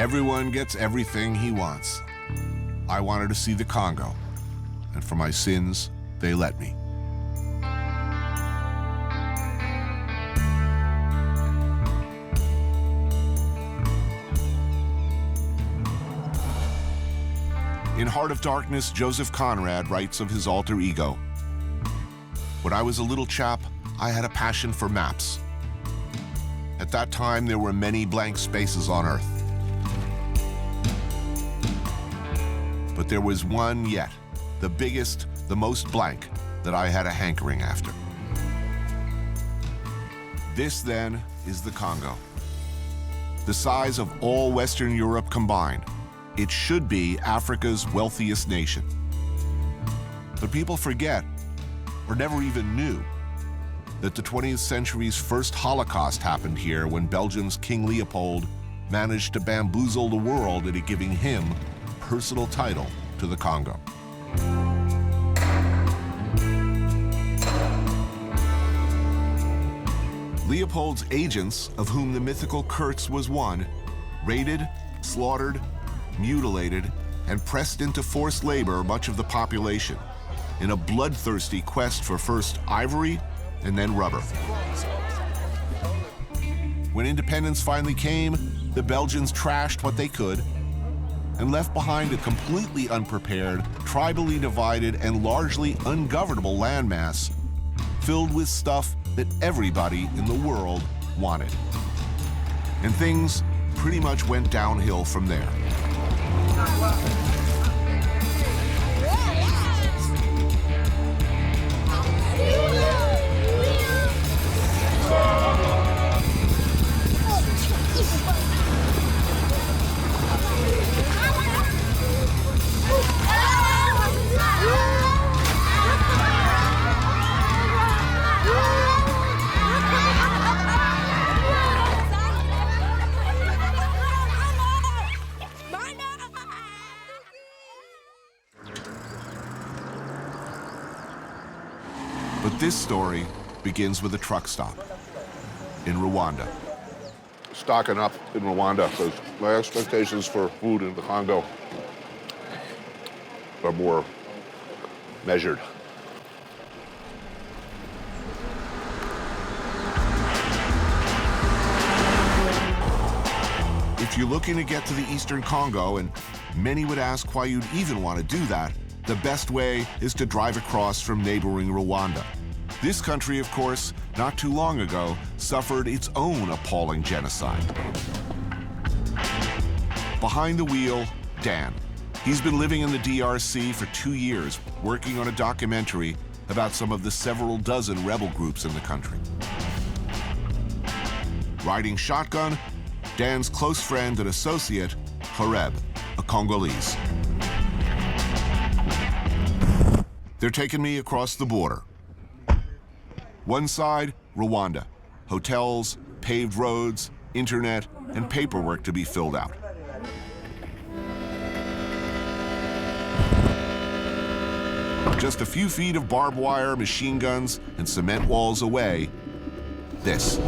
Everyone gets everything he wants. I wanted to see the Congo, and for my sins, they let me. In Heart of Darkness, Joseph Conrad writes of his alter ego. When I was a little chap, I had a passion for maps. At that time, there were many blank spaces on Earth. But there was one yet, the biggest, the most blank, that I had a hankering after. This, then, is the Congo. The size of all Western Europe combined. It should be Africa's wealthiest nation. But people forget, or never even knew, that the 20th century's first Holocaust happened here when Belgium's King Leopold managed to bamboozle the world into giving him personal title to the Congo. Leopold's agents, of whom the mythical Kurtz was one, raided, slaughtered, mutilated, and pressed into forced labor much of the population in a bloodthirsty quest for first ivory and then rubber. When independence finally came, the Belgians trashed what they could and left behind a completely unprepared, tribally divided, and largely ungovernable landmass filled with stuff that everybody in the world wanted. And things pretty much went downhill from there. But this story begins with a truck stop in Rwanda. Stocking up in Rwanda, because my expectations for food in the Congo are more measured. If you're looking to get to the Eastern Congo, and many would ask why you'd even want to do that, the best way is to drive across from neighboring Rwanda. This country, of course, not too long ago, suffered its own appalling genocide. Behind the wheel, Dan. He's been living in the DRC for 2 years, working on a documentary about some of the several dozen rebel groups in the country. Riding shotgun, Dan's close friend and associate, Hareb, a Congolese. They're taking me across the border. One side, Rwanda. Hotels, paved roads, internet, and paperwork to be filled out. Just a few feet of barbed wire, machine guns, and cement walls away, this.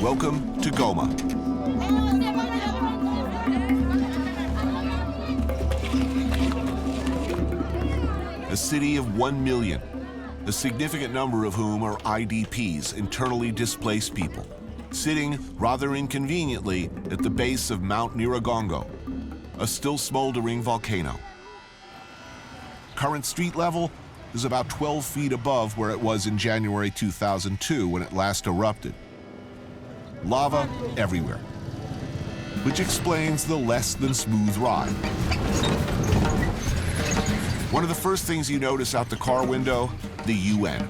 Welcome to Goma. A city of 1 million, a significant number of whom are IDPs, internally displaced people, sitting rather inconveniently at the base of Mount Nyiragongo, a still smoldering volcano. Current street level is about 12 feet above where it was in January 2002 when it last erupted. Lava everywhere, which explains the less than smooth ride. One of the first things you notice out the car window, the UN.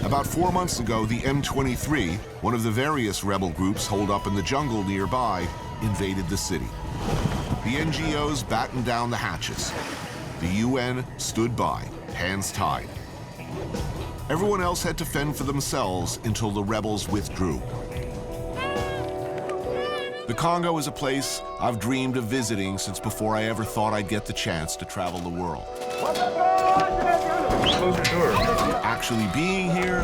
About 4 months ago, the M23, one of the various rebel groups holed up in the jungle nearby, invaded the city. The NGOs battened down the hatches. The UN stood by, hands tied. Everyone else had to fend for themselves until the rebels withdrew. The Congo is a place I've dreamed of visiting since before I ever thought I'd get the chance to travel the world. Close your door. Actually being here,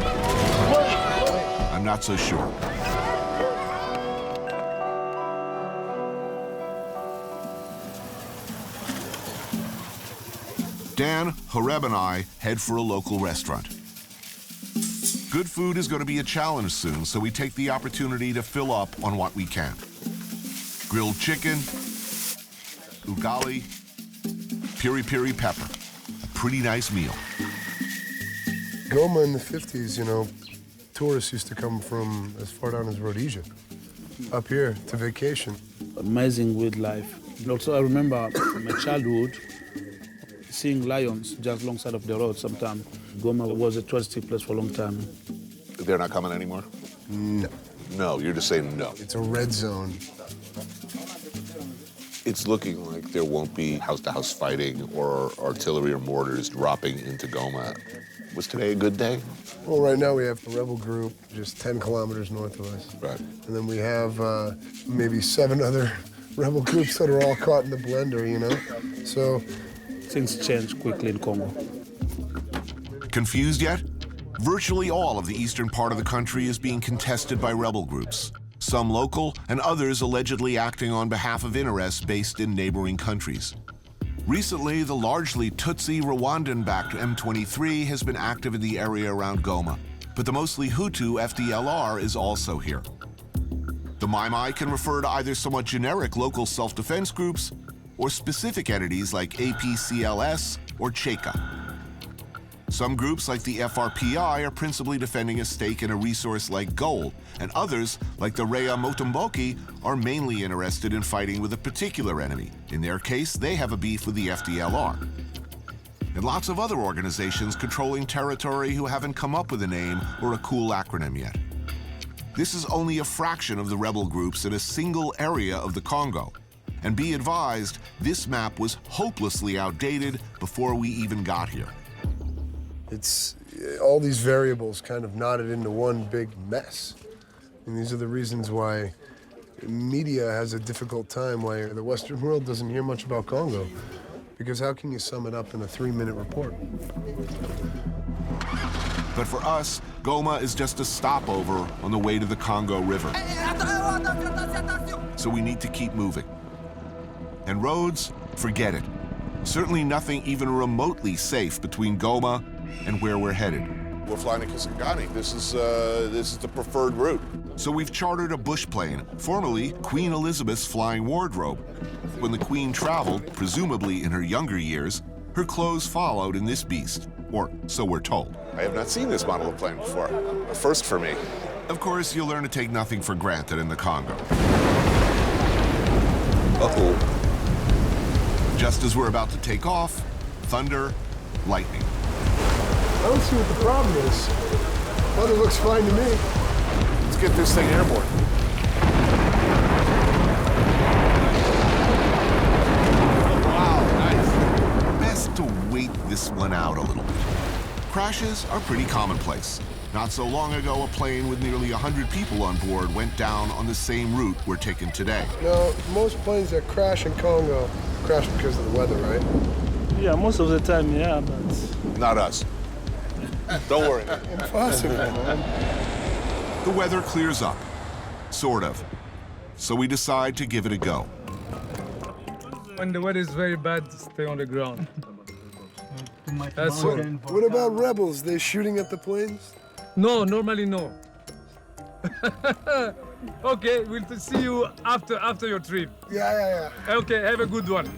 I'm not so sure. Dan, Horeb, and I head for a local restaurant. Good food is going to be a challenge soon, so we take the opportunity to fill up on what we can. Grilled chicken, ugali, piri-piri pepper. A pretty nice meal. Goma in the 50s, you know, tourists used to come from as far down as Rhodesia, up here to vacation. Amazing wildlife. Also, I remember my childhood seeing lions just alongside of the road sometimes. Goma was a touristy place for a long time. They're not coming anymore? No. No, you're just saying no. It's a red zone. It's looking like there won't be house-to-house fighting or artillery or mortars dropping into Goma. Was today a good day? Well, right now we have a rebel group just 10 kilometers north of us. Right. And then we have maybe 7 other rebel groups that are all caught in the blender, you know? So Things change quickly in Congo. Confused yet? Virtually all of the eastern part of the country is being contested by rebel groups, some local and others allegedly acting on behalf of interests based in neighboring countries. Recently, the largely Tutsi Rwandan-backed M23 has been active in the area around Goma, but the mostly Hutu FDLR is also here. The Mai Mai can refer to either somewhat generic local self-defense groups or specific entities like APCLS or Cheka. Some groups, like the FRPI, are principally defending a stake in a resource like gold, and others, like the Rea Motomboki, are mainly interested in fighting with a particular enemy. In their case, they have a beef with the FDLR. And lots of other organizations controlling territory who haven't come up with a name or a cool acronym yet. This is only a fraction of the rebel groups in a single area of the Congo. And be advised, this map was hopelessly outdated before we even got here. it's all these variables kind of knotted into one big mess. And these are the reasons why media has a difficult time, why the Western world doesn't hear much about Congo. Because how can you sum it up in a 3-minute report? But for us, Goma is just a stopover on the way to the Congo River. So we need to keep moving. And roads, forget it. Certainly nothing even remotely safe between Goma and where we're headed. We're flying to Kisangani. This is the preferred route. So we've chartered a bush plane, formerly Queen Elizabeth's flying wardrobe. When the Queen traveled, presumably in her younger years, her clothes followed in this beast, or so we're told. I have not seen this model of plane before. A first for me. Of course, you'll learn to take nothing for granted in the Congo. Uh-oh. Just as we're about to take off, thunder, lightning. I don't see what the problem is. Weather looks fine to me. Let's get this thing airborne. Wow, nice. Best to wait this one out a little bit. Crashes are pretty commonplace. Not so long ago, a plane with nearly 100 people on board went down on the same route we're taking today. No, most planes that crash in Congo crash because of the weather, right? Yeah, most of the time, yeah, but... Not us. Don't worry. Impossible, man. The weather clears up, sort of. So we decide to give it a go. When the weather is very bad, stay on the ground. That's all. What about rebels? They shooting at the planes? No, normally no. Okay, we'll see you after your trip. Yeah. Okay, have a good one.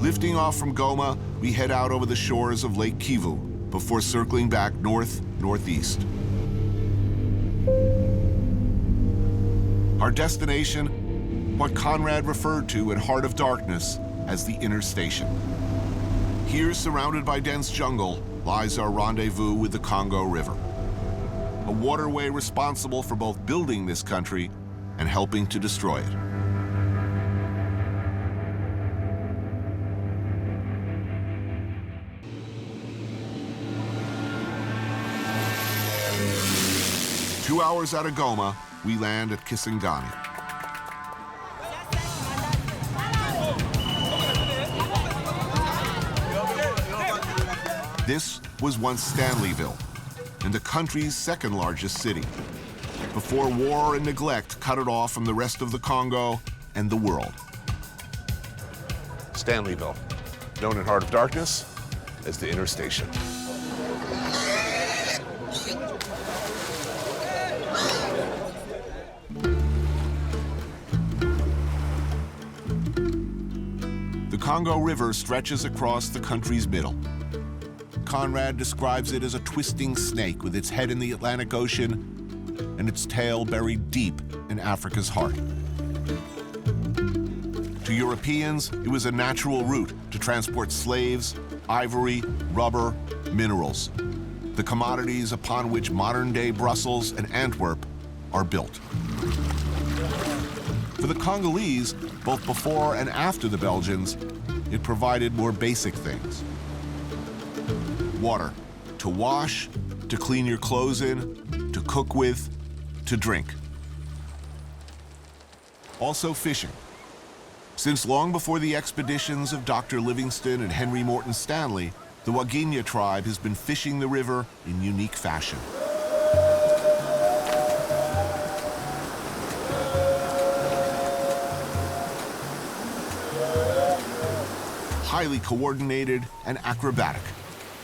Lifting off from Goma, we head out over the shores of Lake Kivu before circling back northeast. Our destination, what Conrad referred to in Heart of Darkness as the Inner Station. Here, surrounded by dense jungle, lies our rendezvous with the Congo River, a waterway responsible for both building this country and helping to destroy it. 2 hours out of Goma, we land at Kisangani. This was once Stanleyville, and the country's second largest city, before war and neglect cut it off from the rest of the Congo and the world. Stanleyville, known in Heart of Darkness as the Inner Station. The Congo River stretches across the country's middle. Conrad describes it as a twisting snake with its head in the Atlantic Ocean and its tail buried deep in Africa's heart. To Europeans, it was a natural route to transport slaves, ivory, rubber, minerals, the commodities upon which modern-day Brussels and Antwerp are built. For the Congolese, both before and after the Belgians, it provided more basic things. Water, to wash, to clean your clothes in, to cook with, to drink. Also fishing. Since long before the expeditions of Dr. Livingstone and Henry Morton Stanley, the Waginya tribe has been fishing the river in unique fashion. Highly coordinated and acrobatic,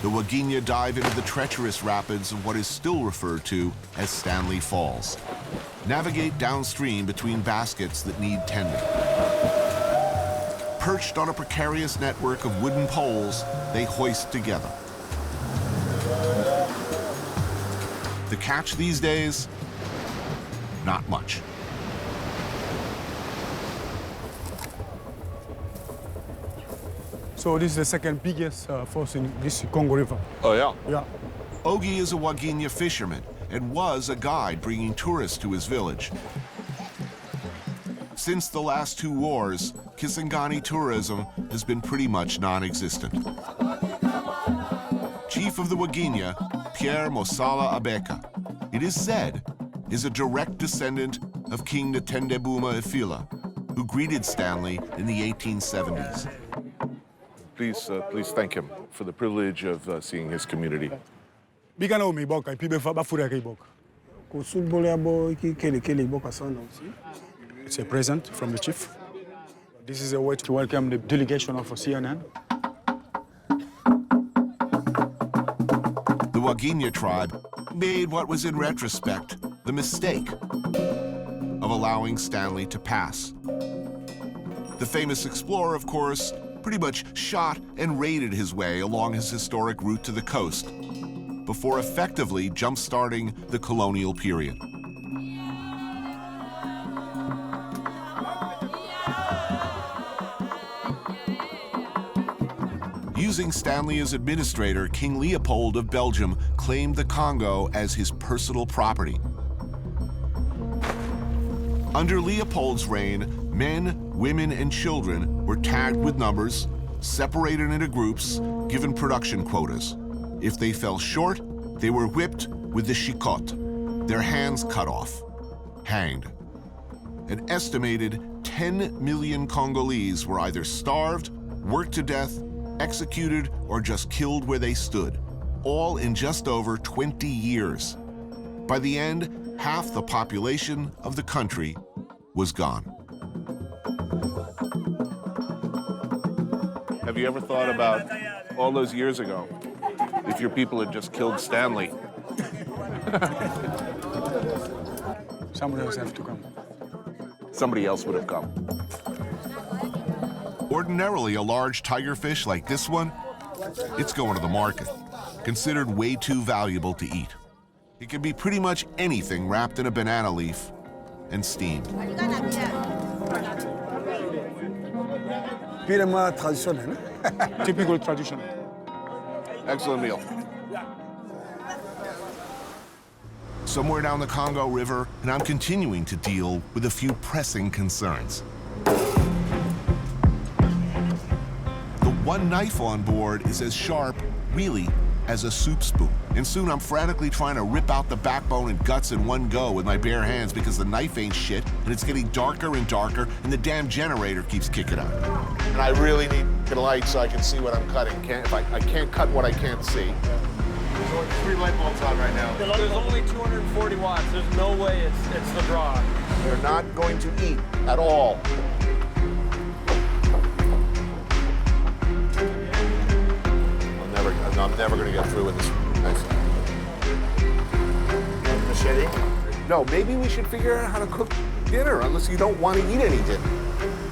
the Waginya dive into the treacherous rapids of what is still referred to as Stanley Falls. Navigate downstream between baskets that need tending. Perched on a precarious network of wooden poles, they hoist together. The catch these days? Not much. So this is the second biggest falls in this Congo River. Oh, yeah? Yeah. Ogi is a Waginya fisherman and was a guide bringing tourists to his village. Since the last two wars, Kisangani tourism has been pretty much non-existent. Chief of the Waginya, Pierre Mosala Abeka, it is said, is a direct descendant of King Ntendebuma Ifila, who greeted Stanley in the 1870s. Please thank him for the privilege of seeing his community. It's a present from the chief. This is a way to welcome the delegation of CNN. The Waginya tribe made what was in retrospect the mistake of allowing Stanley to pass. The famous explorer, of course, pretty much shot and raided his way along his historic route to the coast before effectively jump-starting the colonial period. Using Stanley as administrator, King Leopold of Belgium claimed the Congo as his personal property. Under Leopold's reign, men, women, and children were tagged with numbers, separated into groups, given production quotas. If they fell short, they were whipped with the shikot, their hands cut off, hanged. An estimated 10 million Congolese were either starved, worked to death, executed, or just killed where they stood, all in just over 20 years. By the end, half the population of the country was gone. Have you ever thought about all those years ago, if your people had just killed Stanley? Someone else has to come. Somebody else would have come. Ordinarily, a large tigerfish like this one, it's going to the market, considered way too valuable to eat. It can be pretty much anything wrapped in a banana leaf and steamed. Typical tradition. Excellent meal. Somewhere down the Congo River, and I'm continuing to deal with a few pressing concerns. The one knife on board is as sharp, really, as a soup spoon. And soon I'm frantically trying to rip out the backbone and guts in one go with my bare hands because the knife ain't shit, and it's getting darker and darker, and the damn generator keeps kicking on. And I really need a light so I can see what I'm cutting. I can't cut what I can't see. There's only 3 light bulbs on right now. There's only 240 watts. There's no way it's the draw. They're not going to eat at all. I'm never going to get through with this. Machete? No, maybe we should figure out how to cook dinner, unless you don't want to eat any dinner.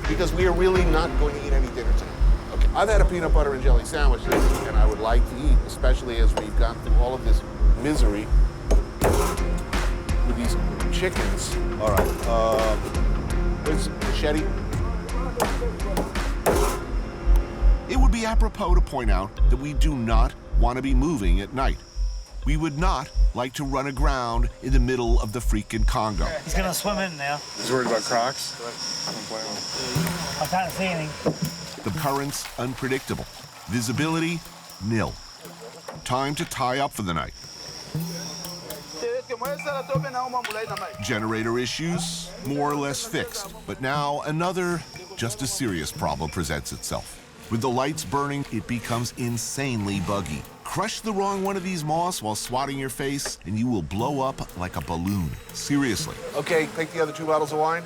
Because we are really not going to eat any dinner tonight. Okay, I've had a peanut butter and jelly sandwich, and I would like to eat, especially as we've gone through all of this misery with these chickens. All right, where's the machete? It would be apropos to point out that we do not want to be moving at night. We would not like to run aground in the middle of the freaking Congo. He's gonna swim in now. He's worried about Crocs? I can't see anything. The currents unpredictable. Visibility nil. Time to tie up for the night. Generator issues more or less fixed, but now another just as serious problem presents itself. With the lights burning, it becomes insanely buggy. Crush the wrong one of these moths while swatting your face, and you will blow up like a balloon. Seriously. Okay, take the other 2 bottles of wine.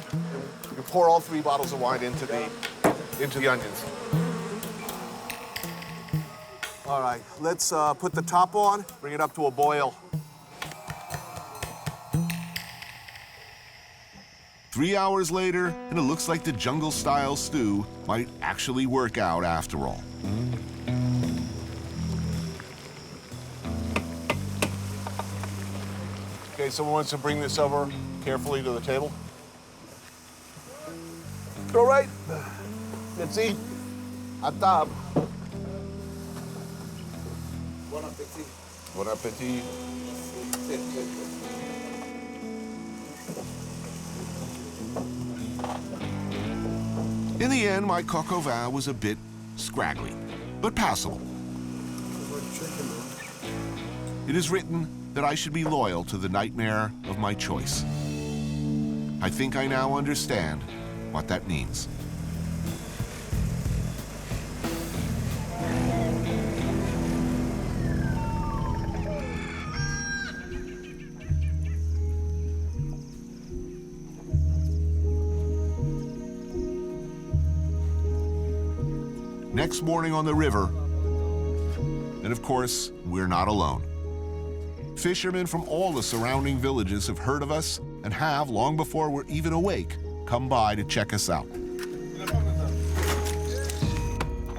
You pour all 3 bottles of wine into the onions. All right, let's put the top on, bring it up to a boil. 3 hours later, and it looks like the jungle-style stew might actually work out after all. Okay, someone wants to bring this over carefully to the table? All right, let's eat. À table. Bon appétit. Bon appétit. In the end, my coq au vin was a bit scraggly, but passable. It is written that I should be loyal to the nightmare of my choice. I think I now understand what that means. Next morning on the river, and of course, we're not alone. Fishermen from all the surrounding villages have heard of us and have, long before we're even awake, come by to check us out.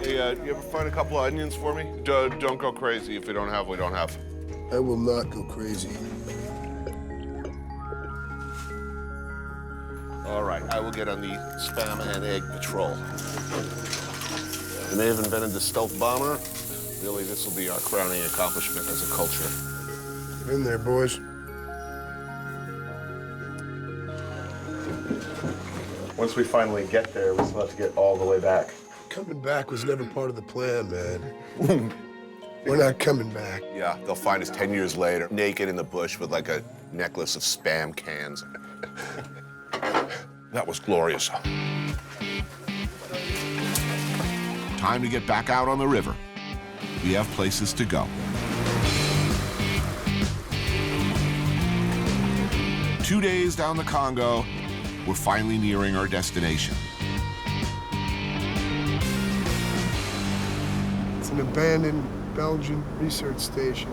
Hey, you ever find a couple of onions for me? Don't go crazy. If we don't have, we don't have. I will not go crazy. All right, I will get on the spam and egg patrol. We may have invented the stealth bomber. Really, this will be our crowning accomplishment as a culture. Get in there, boys. Once we finally get there, we still have to get all the way back. Coming back was never part of the plan, man. We're not coming back. Yeah, they'll find us 10 years later, naked in the bush with like a necklace of spam cans. That was glorious. Time to get back out on the river. We have places to go. 2 days down the Congo, we're finally nearing our destination. It's an abandoned Belgian research station.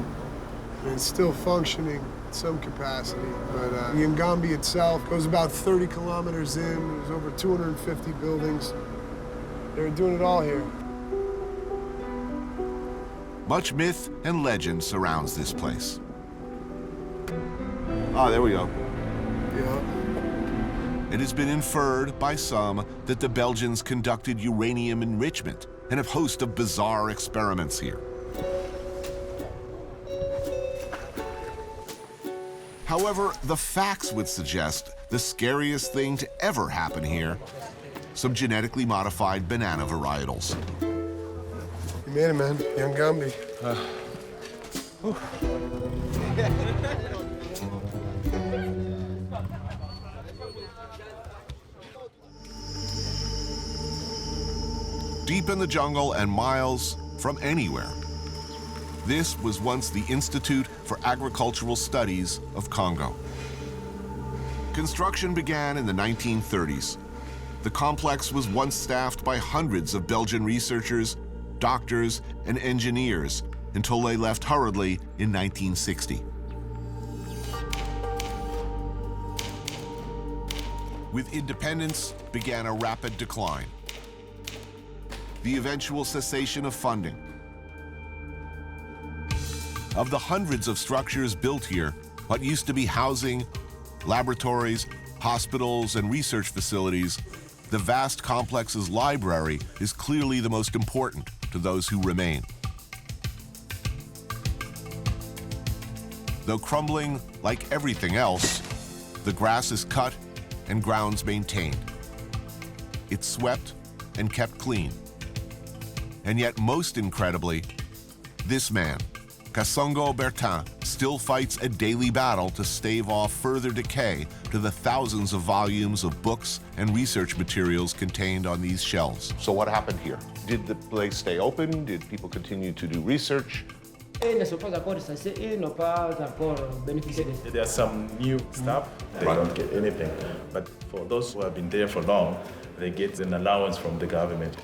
And it's still functioning in some capacity, but Yangambi itself goes about 30 kilometers in. There's over 250 buildings. They're doing it all here. Much myth and legend surrounds this place. Ah, there we go. Yeah. It has been inferred by some that the Belgians conducted uranium enrichment and a host of bizarre experiments here. However, the facts would suggest the scariest thing to ever happen here: some genetically modified banana varietals. You made it, man. Yangambi. Deep in the jungle and miles from anywhere, this was once the Institute for Agricultural Studies of Congo. Construction began in the 1930s. The complex was once staffed by hundreds of Belgian researchers, doctors, and engineers until they left hurriedly in 1960. With independence began a rapid decline. The eventual cessation of funding. Of the hundreds of structures built here, what used to be housing, laboratories, hospitals, and research facilities, the vast complex's library is clearly the most important to those who remain. Though crumbling like everything else, the grass is cut and grounds maintained. It's swept and kept clean. And yet, most incredibly, this man, Anthony Bourdain, still fights a daily battle to stave off further decay to the thousands of volumes of books and research materials contained on these shelves. So what happened here? Did the place stay open? Did people continue to do research? There's some new stuff, they don't get anything. But for those who have been there for long, they get an allowance from the government.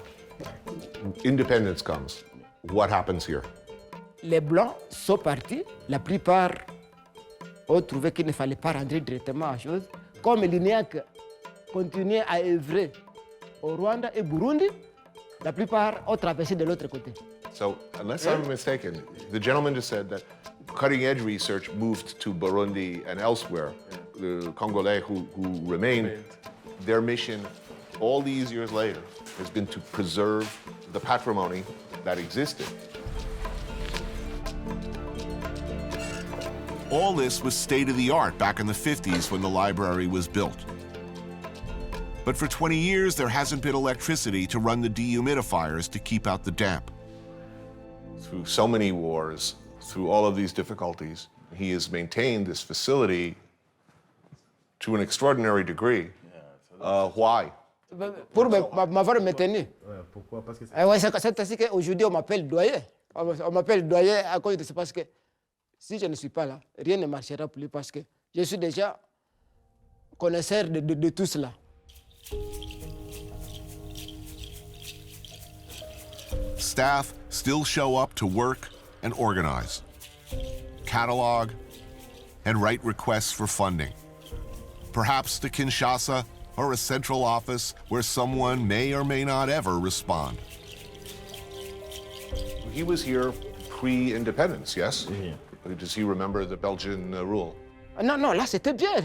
Independence comes. What happens here? Les Blancs sont partis. La plupart ont trouvé qu'il ne fallait pas rentrer directement à chose. Comme l'INEAC continuait à œuvrer au Rwanda et Burundi, la plupart ont traversé de l'autre côté. So, unless I'm mistaken, the gentleman just said that cutting-edge research moved to Burundi and elsewhere. The Congolese who remained, their mission all these years later has been to preserve the patrimony that existed. All this was state-of-the-art back in the 50s when the library was built. But for 20 years, there hasn't been electricity to run the dehumidifiers to keep out the damp. Through so many wars, through all of these difficulties, he has maintained this facility to an extraordinary degree. Why? Pour m'avoir maintenu. Pourquoi? Parce que C'est ainsi qu'aujourd'hui, on m'appelle doyen. On m'appelle doyen à cause de ça, parce que si je ne suis pas là, rien ne marchera plus, parce que je suis déjà connaisseur de tout cela. Staff still show up to work and organize, catalog, and write requests for funding. Perhaps to Kinshasa or a central office where someone may or may not ever respond. He was here pre-independence, yes? Yeah. Does he remember the Belgian rule? Non, là c'était bien,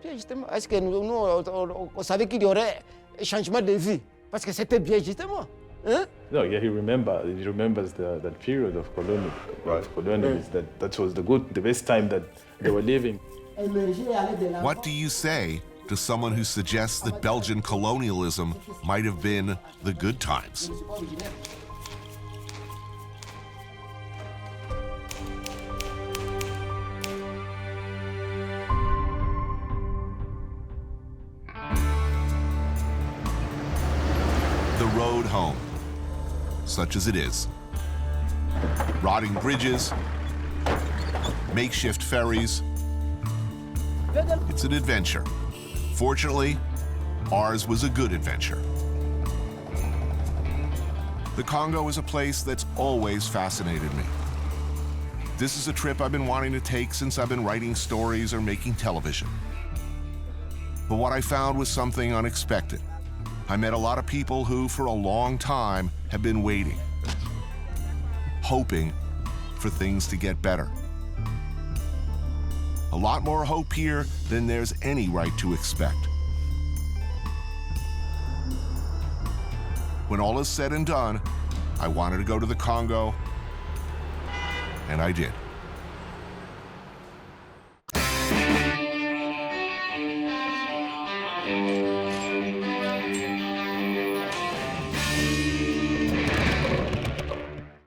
justement. Est-ce que nous on savait qu'il y aurait un changement de vie? Parce que c'était bien, justement. Hein? no, yeah, he remembers that period of colonial. Right. That was the best time that they were living. What do you say to someone who suggests that Belgian colonialism might have been the good times? The road home, such as it is. Rotting bridges, makeshift ferries. It's an adventure. Fortunately, ours was a good adventure. The Congo is a place that's always fascinated me. This is a trip I've been wanting to take since I've been writing stories or making television. But what I found was something unexpected. I met a lot of people who, for a long time, have been waiting, hoping for things to get better. A lot more hope here than there's any right to expect. When all is said and done, I wanted to go to the Congo, and I did.